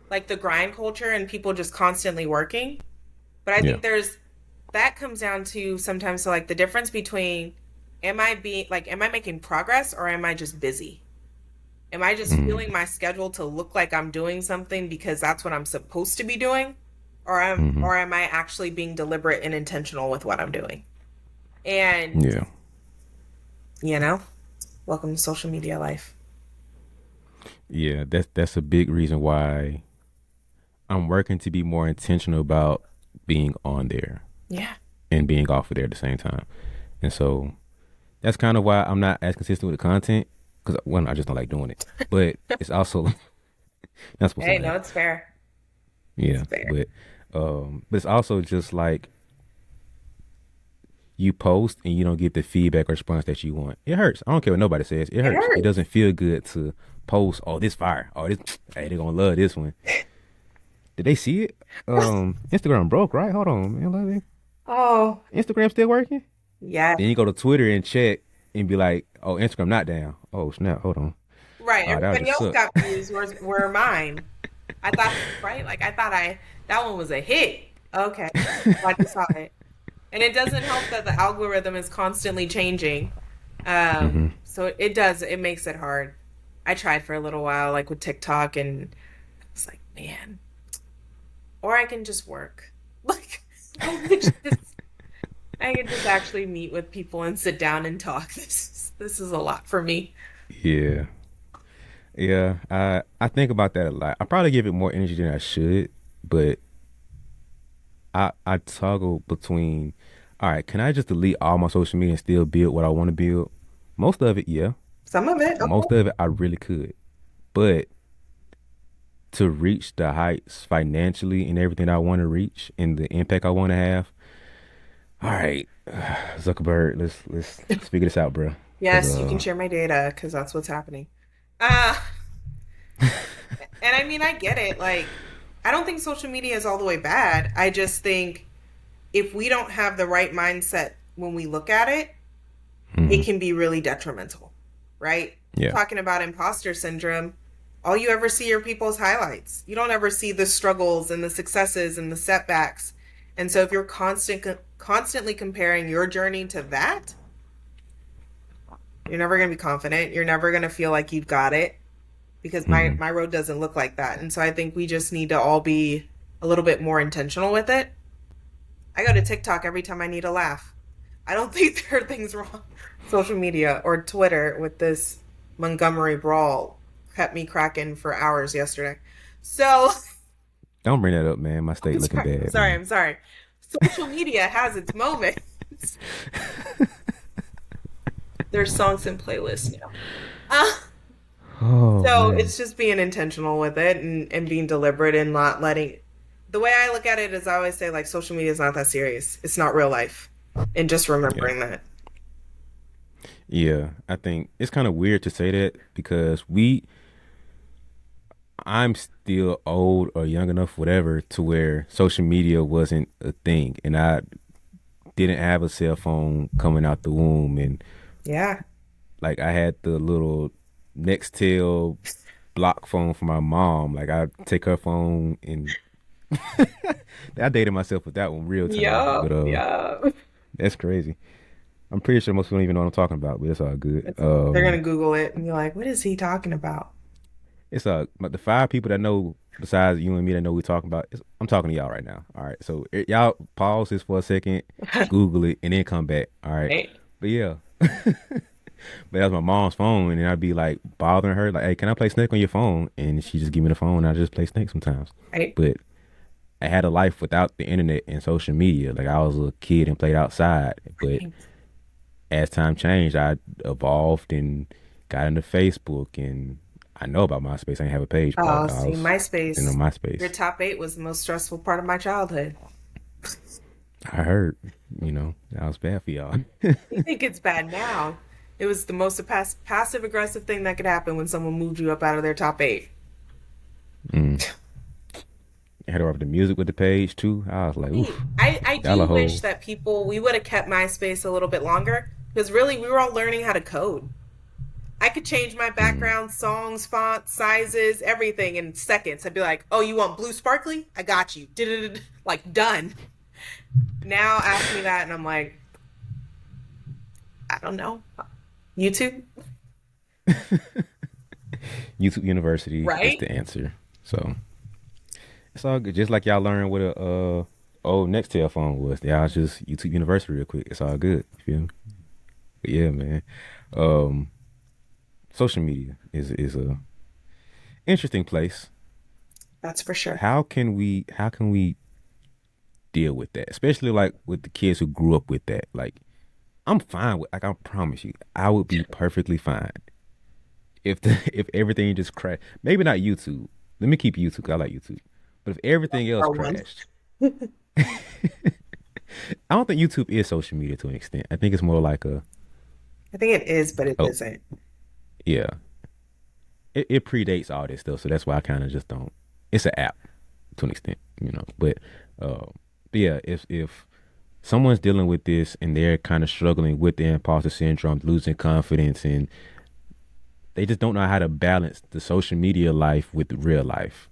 like the grind culture and people just constantly working. But I Yeah. think that comes down to sometimes, so like the difference between, am I making progress, or am I just busy? Am I just Mm-hmm. feeling my schedule to look like I'm doing something because that's what I'm supposed to be doing? Mm-hmm. Or am I actually being deliberate and intentional with what I'm doing? And, Yeah. you know, welcome to social media life. Yeah. That's a big reason why I'm working to be more intentional about being on there Yeah. and being off of there at the same time. And so that's kind of why I'm not as consistent with the content because one, I just don't like doing it. But it's also not supposed to Hey, no, laugh. it's fair. It's Yeah, fair. but it's also just like you post and you don't get the feedback or response that you want. It hurts. I don't care what nobody says. It It hurts. It hurts. doesn't feel good to post. Oh, this fire. Oh, this. Hey, they gonna love this one. Did they see it? Instagram broke, right? Hold on, man. Oh, Instagram still working? yeah. Then you go to Twitter and check and be like, oh, Instagram not down. Oh snap. Hold on. Right. Oh, that would Everybody just else suck. got views. Were mine? I thought, right? Like I thought that one was a hit. Okay. I just saw it. And it doesn't help that the algorithm is constantly changing. Mm-hmm. So it makes it hard. I tried for a little while, like with TikTok, and it's like, man, or I can just work. Like, I could just, I could just actually meet with people and sit down and talk. This is a lot for me. Yeah. Yeah. I think about that a lot. I probably give it more energy than I should, but I toggle between, all right, can I just delete all my social media and still build what I want to build? Most of it, yeah. Some of it, okay. Most of it, I really could. But to reach the heights financially and everything I want to reach and the impact I want to have, all right, Zuckerberg, let's figure this out, bro. Cause Yes, you can share my data because that's what's happening. Uh, and I mean, I get it. Like, I don't think social media is all the way bad. I just think if we don't have the right mindset when we look at it, mhm, it can be really detrimental, right? yeah, Talking about imposter syndrome, all you ever see are people's highlights. You don't ever see the struggles and the successes and the setbacks. And so if you're constantly comparing your journey to that, you're never going to be confident. You're never going to feel like you've got it because my hmm my road doesn't look like that. And so I think we just need to all be a little bit more intentional with it. I go to TikTok every time I need a laugh. I don't think there are things wrong. Social media or Twitter with this Montgomery brawl kept me cracking for hours yesterday. So don't bring that up, man. My state I'm looking sorry. I'm bad, sorry. man. I'm sorry. Social media has its moments. There's songs and playlists now. Uh, Oh so man, it's just being intentional with it and being deliberate and not letting. The way I look at it is I always say, like, social media is not that serious. It's not real life. And just yeah, remembering that. yeah. I think it's kind of weird to say that because I'm still old or young enough, whatever, to where social media wasn't a thing, and I didn't have a cell phone coming out the womb, and Yeah. like I had the little Nextel block phone for my mom. Like I take her phone and I dated myself with that one real time. Yeah. But Yeah. that's crazy. I'm pretty sure most people don't even know what I'm talking about, but it's all good. They're gonna Google it and be like, "What is he talking about?" It's but the five people that know besides you and me that know we're talking about, I'm talking to y'all right now. All right, so y'all pause this for a second, Google it, and then come back. All right, Right. but yeah, but that was my mom's phone, and I'd be like bothering her, like, "Hey, can I play Snake on your phone?" And she just give me the phone, and I just play Snake sometimes. Right. But I had a life without the internet and social media. Like I was a kid and played outside, but Right. as time changed, I evolved and got into Facebook, and I know about MySpace. I didn't have a page, but Oh, I see, was in on MySpace. Your MySpace. top eight was the most stressful part of my childhood. I heard, that was bad for y'all. You think it's bad now? It was the most passive aggressive thing that could happen when someone moved you up out of their top eight. Mm. I had to rub the music with the page too. I was like, oof, I y'all a do wish whole. that we would have kept MySpace a little bit longer because really we were all learning how to code. I could change my Mm. background, songs, fonts, sizes, everything in seconds. I'd be like, "Oh, you want blue sparkly? I got you." Like done. Now ask me that, and I'm like, I don't know. YouTube, YouTube University is right? the answer. So it's all good. Just like y'all learned what a old Nextel phone was. Y'all just YouTube University real quick. It's all good. You feel me? But yeah, man. Um, Social media is a interesting place. That's for sure. How can we deal with that? Especially like with the kids who grew up with that. Like I'm fine with, like I promise you, I would be perfectly fine if if everything just crashed. Maybe not YouTube. Let me keep YouTube 'cause I like YouTube. But if everything else Or one. crashed, I don't think YouTube is social media to an extent. I think it's more like a I think it is, but it oh isn't. yeah. It predates all this stuff, so that's why I kind of just don't. It's an app to an extent, you know. But yeah, if someone's dealing with this and they're kind of struggling with the imposter syndrome, losing confidence, and they just don't know how to balance the social media life with the real life,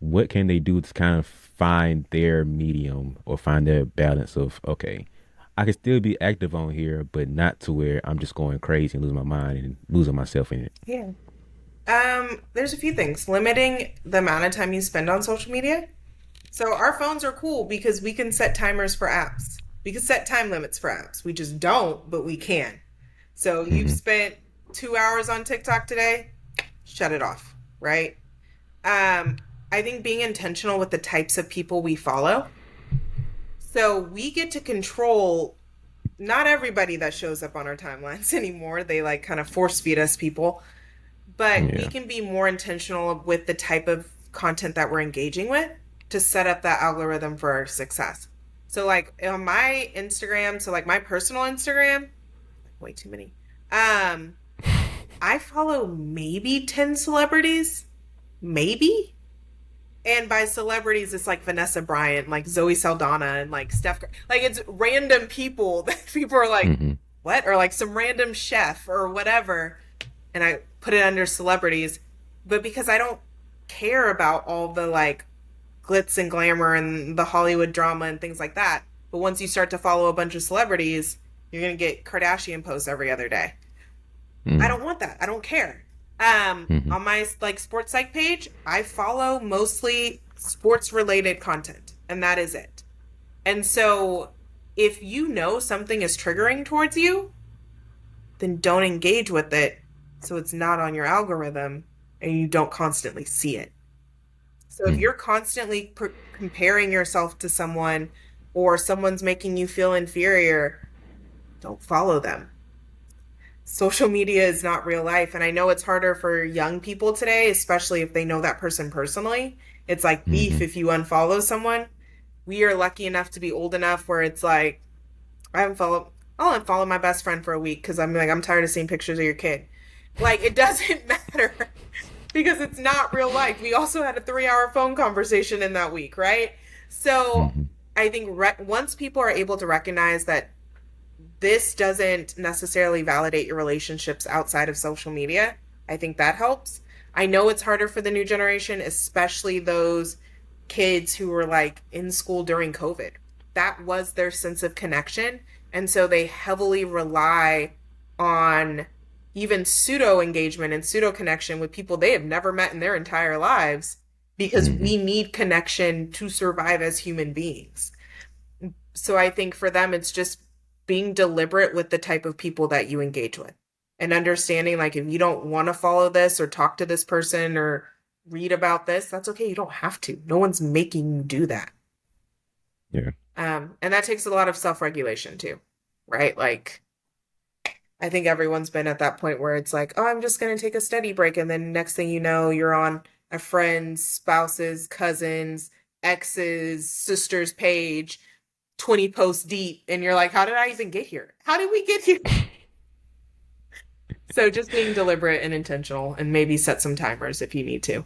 what can they do to kind of find their medium or find their balance of okay, I can still be active on here, but not to where I'm just going crazy and losing my mind and losing myself in it. Yeah. There's a few things. Limiting the amount of time you spend on social media. So our phones are cool because we can set timers for apps. We can set time limits for apps. We just don't, but we can. So you've Hmm. spent 2 hours on TikTok today, shut it off, right? Um, I think being intentional with the types of people we follow. So we get to control not everybody that shows up on our timelines anymore. They like kind of force feed us people, but we Yeah. can be more intentional with the type of content that we're engaging with to set up that algorithm for our success. So like on my Instagram, so like my personal Instagram, way too many. Um, I follow maybe 10 celebrities, maybe. And by celebrities, it's like Vanessa Bryant, like Zoe Saldana, and like Steph. Like it's random people that people are like, Hmm. what? Or like some random chef or whatever. And I put it under celebrities. But because I don't care about all the like glitz and glamour and the Hollywood drama and things like that. But once you start to follow a bunch of celebrities, you're going to get Kardashian posts every other day. I Hmm. don't want that. I don't care. Hmm. On my like sports psych page, I follow mostly sports related content, and that is it. And so, if you know something is triggering towards you, then don't engage with it, so it's not on your algorithm and you don't constantly see it. So if Hmm. you're constantly comparing yourself to someone or someone's making you feel inferior, don't follow them. Social media is not real life. And I know it's harder for young people today, especially if they know that person personally. It's like beef Hmm. if you unfollow someone. We are lucky enough to be old enough where it's like, I haven't followed, I'll unfollow my best friend for a week because I'm like, I'm tired of seeing pictures of your kid. Like, it doesn't matter because it's not real life. We also had a 3 hour phone conversation in that week, right? So Hmm. I think once people are able to recognize that this doesn't necessarily validate your relationships outside of social media. I think that helps. I know it's harder for the new generation, especially those kids who were like in school during COVID. That was their sense of connection. And so they heavily rely on even pseudo engagement and pseudo connection with people they have never met in their entire lives because Hmm. we need connection to survive as human beings. So I think for them, it's just being deliberate with the type of people that you engage with and understanding like if you don't want to follow this or talk to this person or read about this, that's okay. You don't have to. No one's making you do that. Yeah. And that takes a lot of self regulation too, right? Like, I think everyone's been at that point where it's like, oh, I'm just going to take a study break. And then next thing you know, you're on a friend's, spouse's, cousin's, ex's, sister's page 20 posts deep and you're like, how did I even get here? How did we get here? So just being deliberate and intentional and maybe set some timers if you need to.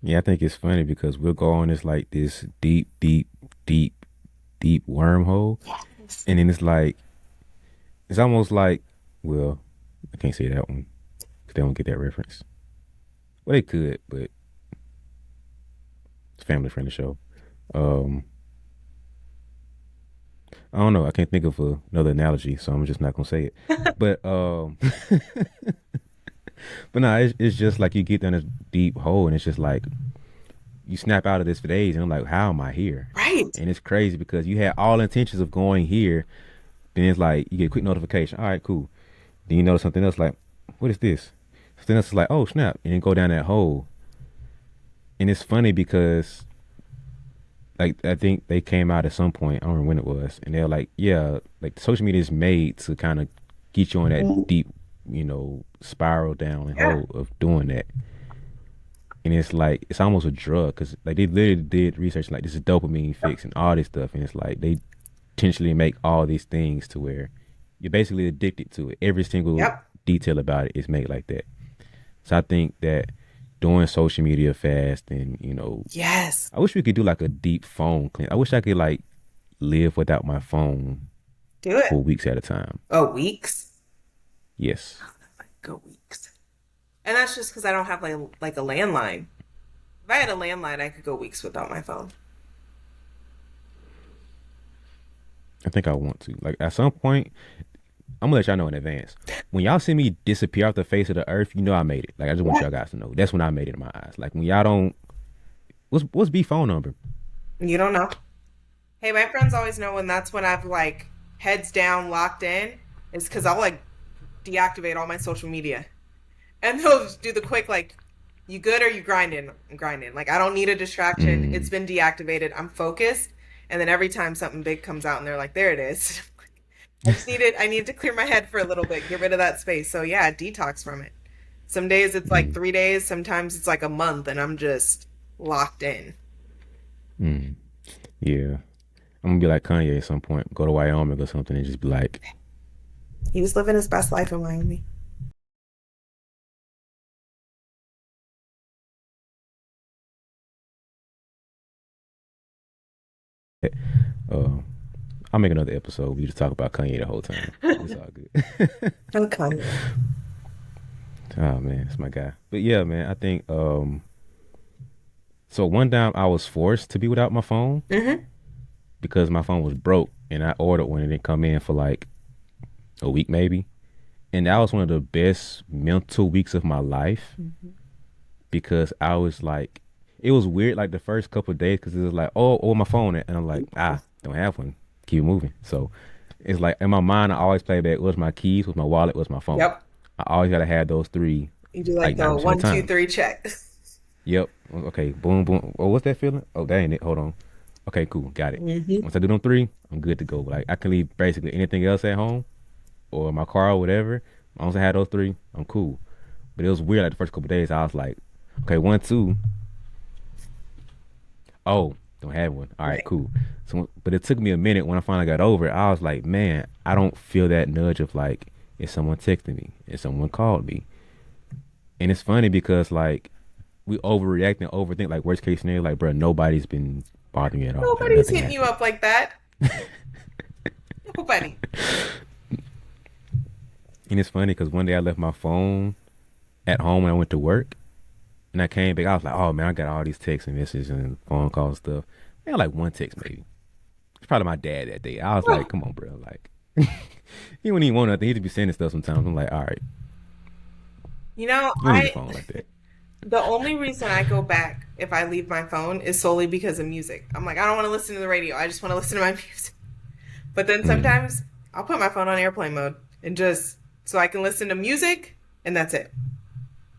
Yeah, I think it's funny because we'll go on this deep, deep, deep, deep wormhole, Yes. and then it's like it's almost like, well, I can't say that one because they don't get that reference. Well, they could, but it's a family friendly show. Um, I don't know. I can't think of another analogy, so I'm just not gonna say it. But but no, it's just like you get down this deep hole, and it's just like you snap out of this for days, and I'm like, how am I here? Right. And it's crazy because you had all intentions of going here, then it's like you get a quick notification. All right, cool. Then you notice something else, like, what is this? Something else is like, oh snap, and then go down that hole. And it's funny because like I think they came out at some point. I don't remember when it was, and they're like, yeah, like social media is made to kind of get you on that deep, spiral down and Yeah. hole of doing that. And it's like it's almost a drug because like they literally did research like this is dopamine fix and all this stuff, and it's like they intentionally make all these things to where you're basically addicted to it. Every single Yep. detail about it is made like that. So I think that doing social media fast and Yes. I wish we could do like a deep phone clean. I wish I could like live without my phone Do it. for weeks at a time. Oh, weeks? Yes. Go weeks. And that's just because I don't have like a landline. If I had a landline, I could go weeks without my phone. I think I want to. Like at some point, I'm gonna let y'all know in advance. When y'all see me disappear off the face of the earth, you know I made it. Like I just want Yeah. y'all guys to know. That's when I made it in my eyes. Like when y'all don't what's B phone number? You don't know. Hey, my friends always know when that's when I've like heads down, locked in. Is because I'll like deactivate all my social media. And they'll just do the quick like, you good or you grinding? I'm grinding. Like I don't need a distraction. It's Mm, been deactivated. I'm focused. And then every time something big comes out and they're like, there it is. I need to clear my head for a little bit, get rid of that space. So yeah, detox from it. Some days it's like mm, 3 days, sometimes it's like a month, and I'm just locked in. mm. Yeah. I'm gonna be like Kanye at some point. Go to Wyoming or something and just be like, He was living his best life in Miami. uh, I'll make another episode. We just talk about Kanye the whole time. It's all good. And Kanye. Oh man, it's my guy. But yeah, man, I think so one time I was forced to be without my phone Hmm. because my phone was broke and I ordered one and it didn't come in for like a week maybe. And that was one of the best mental weeks of my life because I was like it was weird like the first couple of days because it was like, oh my phone at? And I'm like, don't have one. Keep it moving. So it's like in my mind I always play back what's my keys, what's my wallet, what's my phone. Yep. I always gotta have those three You do like like the 90% of one, the two, time. three check. Yep. Okay. Boom, boom. Oh, what's that feeling? Oh, that ain't it. Hold on. Okay, cool. Got it. Hmm. Once I do them three, I'm good to go. Like I can leave basically anything else at home or my car or whatever. As long as I had those three, I'm cool. But it was weird. Like the first couple of days, I was like, okay, one, two. Oh, don't have one. All right, Right. cool. So, but it took me a minute when I finally got over it. I was like, man, I don't feel that nudge of like, if someone texted me, if someone called me, and it's funny because like we overreact and overthink like worst case scenario like bro nobody's been bothering me at all like Nobody's nothing hitting you happened. up like that. Nobody. And it's funny because one day I left my phone at home when I went to work and I came back I was like oh man I got all these texts and messages and phone calls and stuff. I had like one text maybe. It's probably my dad that day. I was like come on bro like he wouldn't even want nothing. He'd be sending stuff sometimes. I'm like all right You know, you don't need your phone like that. the only reason I go back if I leave my phone is solely because of music. I'm like, I don't want to listen to the radio. I just want to listen to my music. But then Mm, sometimes I'll put my phone on airplane mode and just so I can listen to music and that's it.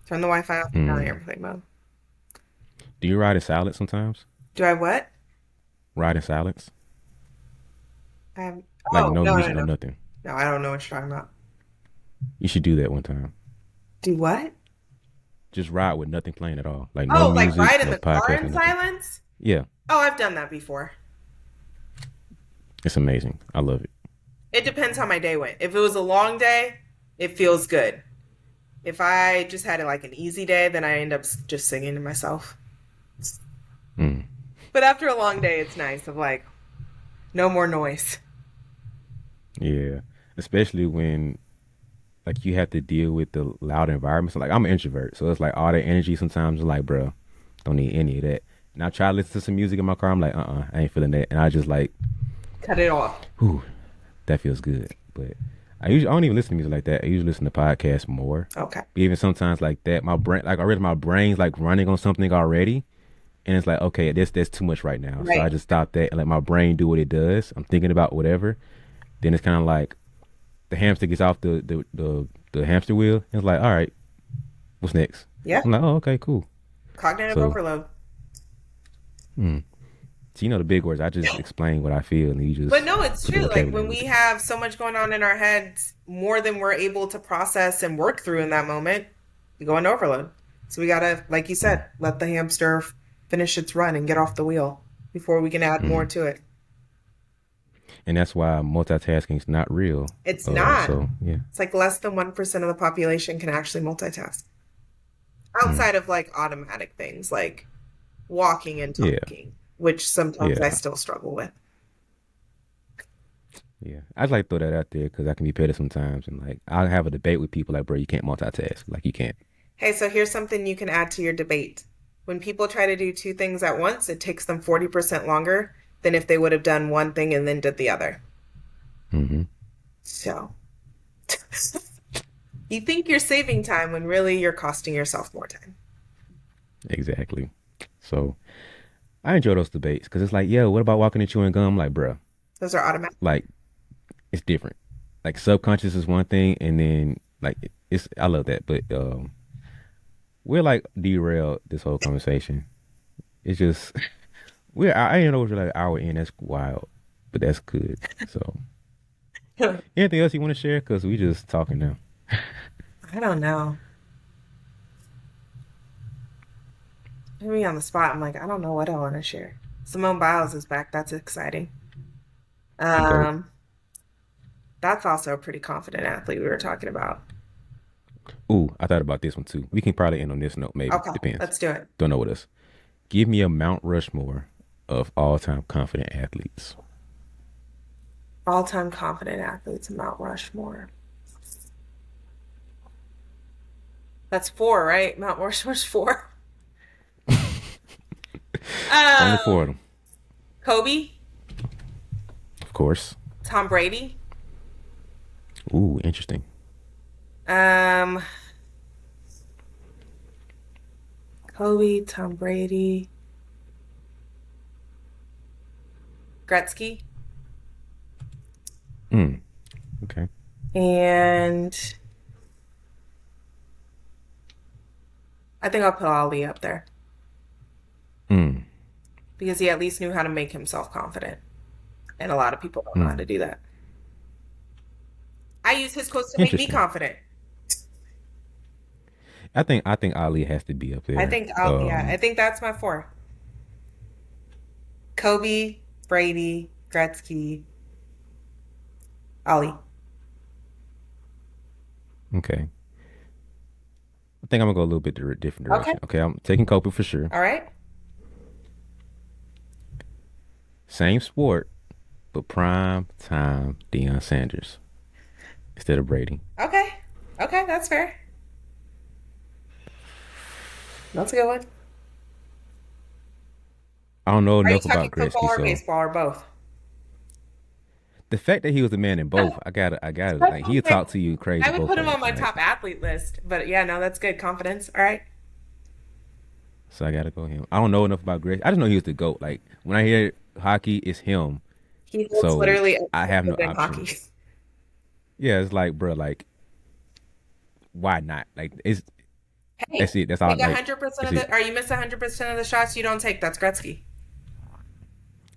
Turn the Wi-Fi off and on mm. airplane mode. Do you ride in silence sometimes? Do I what? Ride in silence I have, like oh, no no, no, music no no. nothing. No, I don't know what you're talking about. You should do that one time. Do what? Just ride with nothing playing at all. Like no Oh, like music, ride in no the car podcast, no in nothing. silence? Yeah, Oh, I've done that before. it's amazing. I love it. It depends how my day went. If it was a long day, it feels good. If I just had like an easy day, then I end up just singing to myself. Mm. But after a long day, it's nice of like no more noise. Yeah, especially when like you have to deal with the loud environment. So like I'm an introvert, so it's like all that energy sometimes is like, bro, don't need any of that. And I try to listen to some music in my car. I'm like, I ain't feeling that. And I just like, Cut it off. whew, that feels good. But I don't even listen to music like that. I usually listen to podcasts more. Okay. Even sometimes like that, my brain, like already my brain's like running on something already, and it's like, okay, that's too much right now. So I Right. just stop that and let my brain do what it does. I'm thinking about whatever. Then it's kind of like the hamster gets off the hamster wheel. And it's like, all right, what's next? Yeah. I'm like, oh, okay, cool. Cognitive So, overload. mm. So you know the big words. I just explain what I feel, and you But just no, it's put the true. Like vocabulary when with we it. have so much going on in our heads, more than we're able to process and work through in that moment, we go into overload. So we gotta, like you Mm. said, let the hamster finish its run and get off the wheel before we can add more Mm. to it. And that's why multitasking is not real. It's not. So yeah. It's like less than 1% of the population can actually multitask Mm. outside of like automatic things like walking and Yeah. talking, which sometimes I Yeah. still struggle with. Yeah. I'd like to throw that out there because I can be petty sometimes, and like I'll have a debate with people like, bro, you can't multitask. Like you can't. Hey, so here's something you can add to your debate. When people try to do two things at once, it takes them 40% longer than if they would have done one thing and then did the other. Hmm. So you think you're saving time when really you're costing yourself more time. Exactly. So I enjoy those debates because it's like, yo, what about walking and chewing gum? Like, bro, Those are automatic. like it's different. Like subconscious is one thing, and then like it's I love that, but we're like derailed this whole conversation. It's just I didn't know it was like an hour in. That's wild, but that's good. So anything else you want to share? Because we just talking now. I don't know. Put me on the spot. I'm like, I don't know what I want to share. Simone Biles is back. That's exciting. Dope. Um, that's also a pretty confident athlete we were talking about. Ooh, I thought about this one too. We can probably end on this note. Maybe Okay, depends. let's do it. Don't know what else. Give me a Mount Rushmore of all-time confident athletes. All-time confident athletes in Mount Rushmore. That's four, right? Mount Rushmore's four. Only four of Um, them, Kobe, of course. Tom Brady, Ooh, interesting. um, Kobe, Tom Brady, Gretzky, Mm, okay. and I think I'll put Ali up there Mm, because he at least knew how to make himself confident, and a lot of people don't know how mm. to do that. I use his quotes to make me Interesting. confident. I think Ali has to be up I there. think I'll, yeah, I think that's my four. Kobe, Brady, Gretzky, Ali. Okay. I think I'm gonna go a little bit different Okay. direction. Okay, I'm taking Kobe for sure. All right. Same sport, but prime time Deion Sanders instead of Brady. Okay. Okay, that's fair. That's a good one. I don't know Are you enough talking about football Gretzky, or so baseball or both? the fact that he was a man in both, I gotta That's like he'll okay. talk to you crazy I would both put him on ways. my Like top athlete list, but yeah, no, that's good. Confidence. All right. so I gotta go him. I don't know enough about Gretzky. I just know he was the GOAT. Like when I hear hockey, it's him. He looks So literally I have no in option. hockey. Yeah, it's like, bro, like why not? Like it's Hey, that's it. That's all. take Like 100% that's of it. the, or you miss 100% of the shots you don't take. That's Gretzky.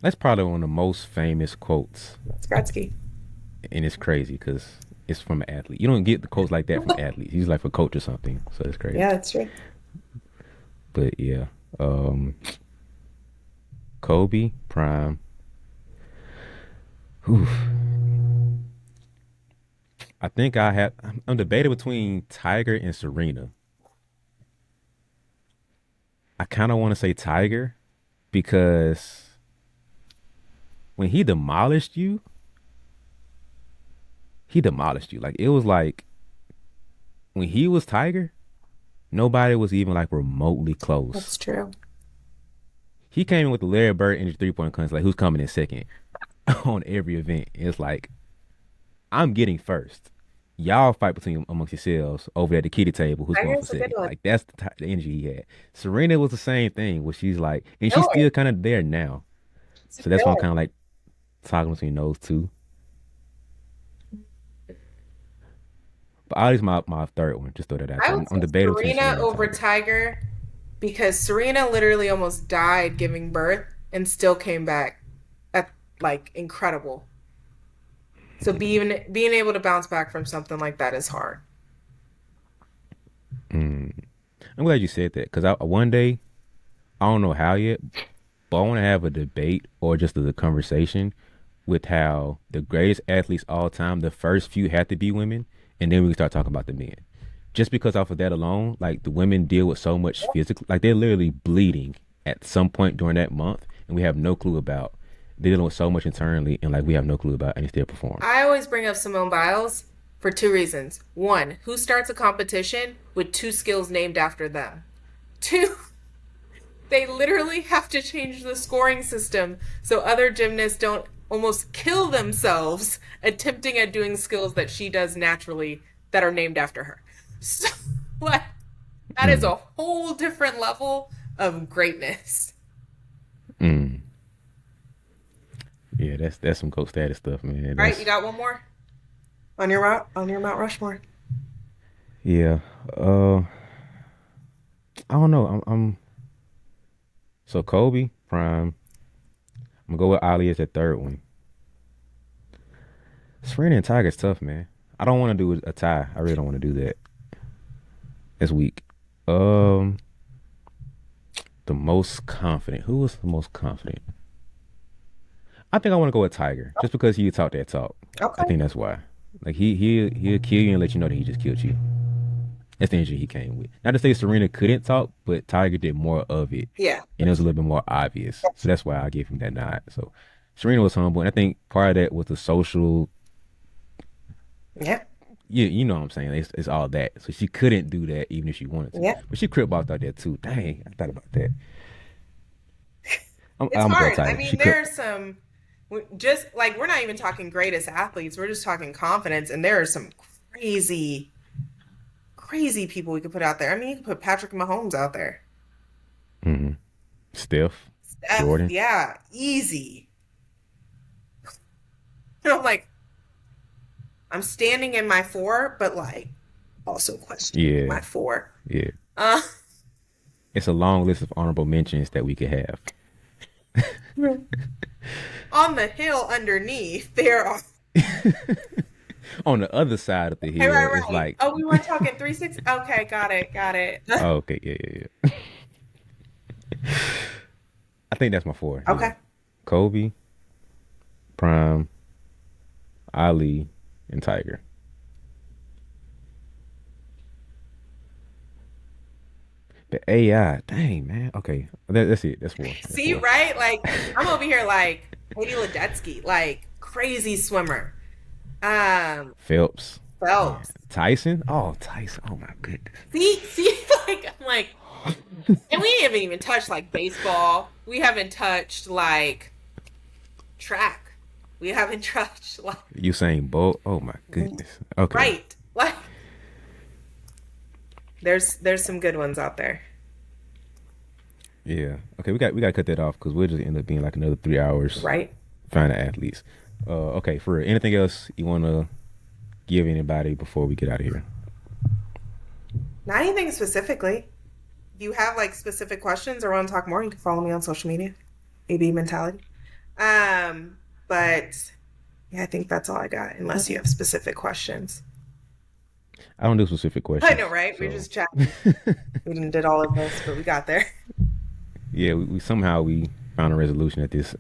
That's probably one of the most famous quotes, That's Gretzky. and it's crazy because it's from an athlete. You don't get the quotes like that from athletes. He's like a coach or something, so it's crazy. Yeah, that's true. But yeah, um, Kobe Prime. Whew. I think I have. I'm debating between Tiger and Serena. I kind of want to say Tiger because when he demolished you. Like it was like when he was Tiger, nobody was even like remotely That's close. true. He came in with the Larry Bird and the 3 point contest, like who's coming in second on every event. It's like I'm getting first. Y'all fight between amongst yourselves over at the kitty table. Who's going for Tiger's a good second? one. Like that's the energy he had. Serena was the same thing. Where she's like, and she's Killer. still kind of there now. It's a So that's why I'm killer. kind of like talking between those two. But Ali's my third one. Just throw that out I there. would I'm say debating between Serena Serena and over Tiger. Tiger because Serena literally almost died giving birth and still came back at like incredible. So being able to bounce back from something like that is hard. Mm. I'm glad you said that because I one day I don't know how yet, but I want to have a debate or just a conversation with how the greatest athletes all time, the first few had to be women, and then we can start talking about the men. Just because off of that alone, like the women deal with so much physical, like they're literally bleeding at some point during that month, and we have no clue about. They're dealing with so much internally, and like we have no clue about, and they still perform. I always bring up Simone Biles for two reasons. One, who starts a competition with two skills named after them? Two, they literally have to change the scoring system so other gymnasts don't almost kill themselves attempting at doing skills that she does naturally that are named after her. So, like, that is Mm, a whole different level of greatness. mm. Yeah, that's some coach status stuff, man. All right, you That's got one more on your Mount Rushmore. yeah. I don't know. I'm so Kobe prime. I'm gonna go with Ali as that third one. Serena and Tiger's tough, man. I don't want to do a tie. I really don't want to do that. It's weak. Um, the most confident. Who was the most confident? I think I want to go with Tiger, just because he talked that talk. I Okay. think that's why. Like he'll kill you and let you know that he just killed you. That's the energy he came with. Not to say Serena couldn't talk, but Tiger did more of it, Yeah. and it was a little bit more obvious. So that's why I gave him that nod. So Serena was humble, and I think part of that was the social. Yeah. You know what I'm saying? It's all that. So she couldn't do that even if she wanted to. Yeah. But she crip walked out there too. Dang, I thought about that. It's I'm gonna go hard. I Tiger. She mean, crip. there are some just like we're not even talking greatest athletes. We're just talking confidence, and there are some crazy, crazy people we could put out there. I mean, you could put Patrick Mahomes out there. Mm-hmm. Steph, Steph, Jordan. yeah, easy. And I'm like, I'm standing in my four, but like also questioning Yeah, my four. yeah. Uh, It's a long list of honorable mentions that we could have. on the hill underneath, there are. On the other side of the Right, hill, right, it's right. like, Oh, we weren't talking 360. Okay, got it, got it. oh, okay, yeah, yeah, yeah. I think that's my four. Yeah, Okay. Kobe, Prime, Ali, and Tiger. But AI, dang man. Okay, that's it. That's four. That's See, four. right? Like I'm over here like Katie Ledecky, like crazy swimmer. Um, Phelps, man. Phelps. Tyson. Oh, Tyson. Oh my goodness. See, like I'm like, and we haven't even touched like baseball. We haven't touched like track. We haven't touched like Usain Bolt. Oh my goodness. Okay. right. Like there's some good ones out there. Yeah. Okay. We got to cut that off because we'll just end up being like another 3 hours Right? finding athletes. Okay. For real. Anything else you want to give anybody before we get out of here? Not anything specifically. If you have like specific questions or want to talk more, you can follow me on social media. AB Mentality. But yeah, I think that's all I got, unless you have specific questions. I don't do specific I know, questions. right? We're So just chatting. We didn't did all of this, but we got there. yeah, we somehow we found a resolution at this.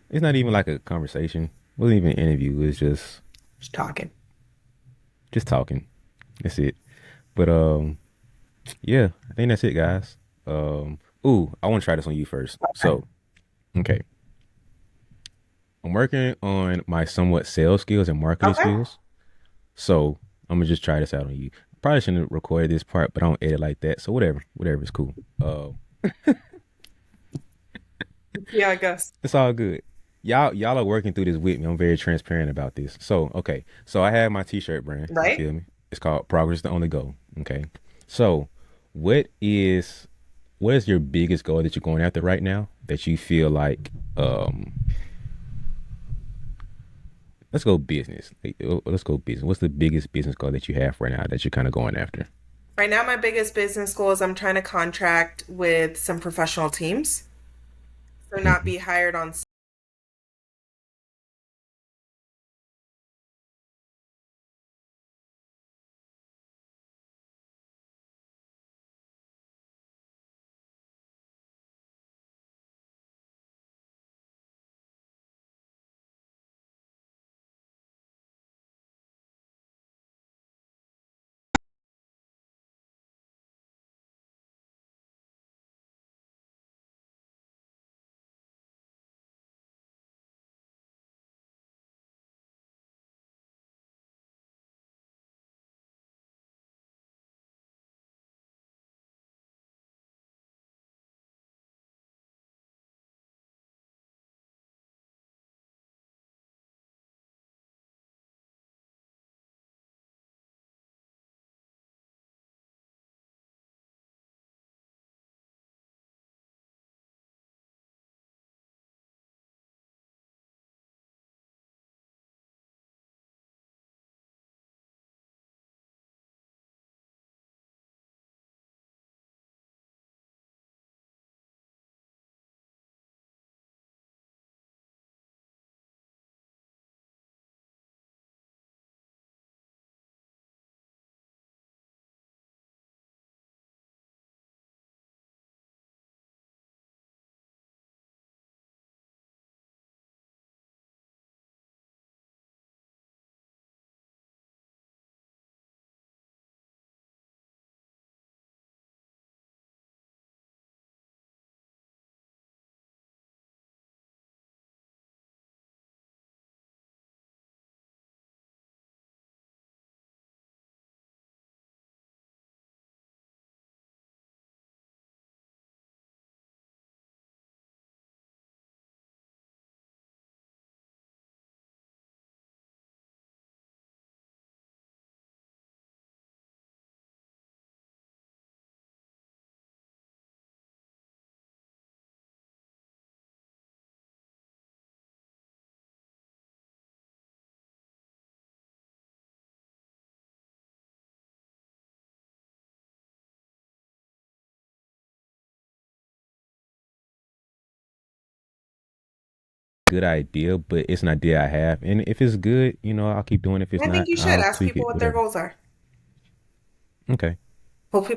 It's not even like a conversation. It wasn't even an interview. It's Just talking. just talking. That's it. But yeah, I think that's it, guys. Ooh, I want to try this on you first. Okay. So, okay, I'm working on my somewhat sales skills and marketing Okay. skills. So I'm gonna just try this out on you. Probably shouldn't have recorded this part, but I don't edit like that. So whatever is cool. Yeah, I guess. It's all good. Y'all are working through this with me. I'm very transparent about this. So okay, so I have my t-shirt brand. You Right? feel me? It's called Progress is the Only Goal. Okay, so what is what is your biggest goal that you're going after right now that you feel like let's go business. Let's go business. What's the biggest business goal that you have right now that you're kind of going after? Right now, my biggest business goal is I'm trying to contract with some professional teams. So not Hmm. be hired on. Good idea, but it's an idea I have, and if it's good, I'll keep doing it. If it's I think not, you should I'll ask tweak people it. what their Whatever. goals are. Okay. Well, people